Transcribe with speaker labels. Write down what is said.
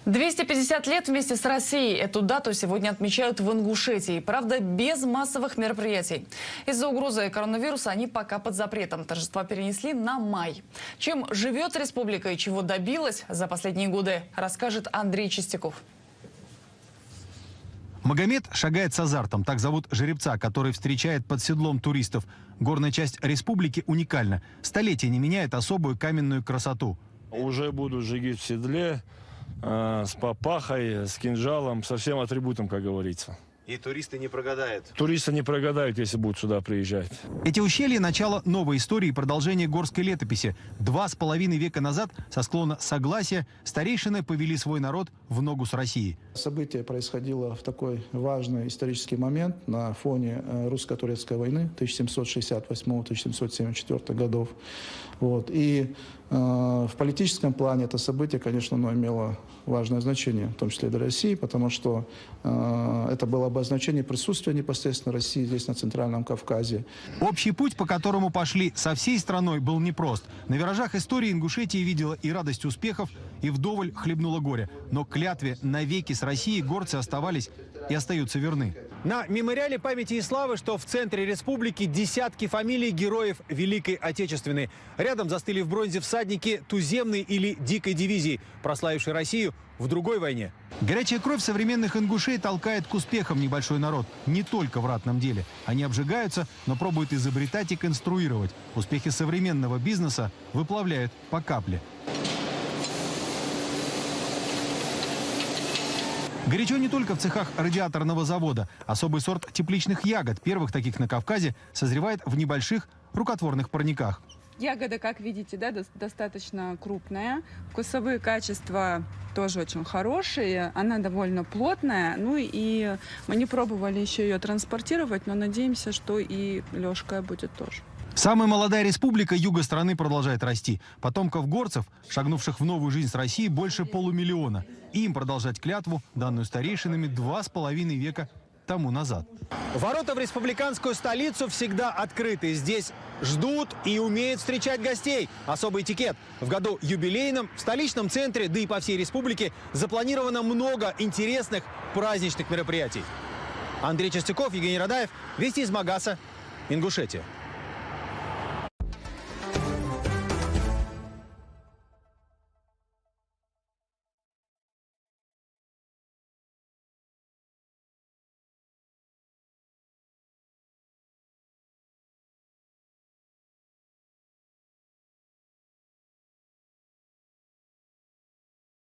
Speaker 1: 250 лет вместе с Россией. Эту дату сегодня отмечают в Ингушетии. Правда, без массовых мероприятий. Из-за угрозы коронавируса они пока под запретом. Торжества перенесли на май. Чем живет республика и чего добилась за последние годы, расскажет Андрей Чистяков.
Speaker 2: Магомед шагает с азартом. Так зовут жеребца, который встречает под седлом туристов. Горная часть республики уникальна. Столетия не меняет особую каменную красоту.
Speaker 3: Уже буду жигить в седле, с папахой, с кинжалом, со всем атрибутом, как говорится.
Speaker 4: И туристы не прогадают?
Speaker 3: Туристы не прогадают, если будут сюда приезжать.
Speaker 2: Эти ущелья – начало новой истории и продолжение горской летописи. 2,5 века назад со склона Согласия старейшины повели свой народ в ногу с Россией.
Speaker 5: Событие происходило в такой важный исторический момент на фоне русско-турецкой войны 1768-1774 годов. И в политическом плане это событие, конечно, имело важное значение, в том числе и для России, потому что это было обозначение присутствия непосредственно России здесь, на Центральном Кавказе.
Speaker 2: Общий путь, по которому пошли со всей страной, был непрост. На виражах истории Ингушетия видела и радость успехов, и вдоволь хлебнула горе. Но клятве навеки с Россией горцы оставались и остаются верны. На мемориале памяти и славы, что в центре республики, десятки фамилий героев Великой Отечественной. Рядом застыли в бронзе всадники туземной или дикой дивизии, прославившей Россию в другой войне. Горячая кровь современных ингушей толкает к успехам небольшой народ. Не только в ратном деле. Они обжигаются, но пробуют изобретать и конструировать. Успехи современного бизнеса выплавляют по капле. Горячо не только в цехах радиаторного завода. Особый сорт тепличных ягод, первых таких на Кавказе, созревает в небольших рукотворных парниках.
Speaker 6: Ягода, как видите, достаточно крупная. Вкусовые качества тоже очень хорошие. Она довольно плотная. И мы не пробовали еще ее транспортировать, но надеемся, что и лёжкая будет тоже.
Speaker 2: Самая молодая республика юга страны продолжает расти. Потомков горцев, шагнувших в новую жизнь с Россией, больше полумиллиона. И им продолжать клятву, данную старейшинами 2,5 века тому назад. Ворота в республиканскую столицу всегда открыты. Здесь ждут и умеют встречать гостей. Особый этикет. В году юбилейном в столичном центре, да и по всей республике, запланировано много интересных праздничных мероприятий. Андрей Чистяков, Евгений Радаев. Вести из Магаса, Ингушетия.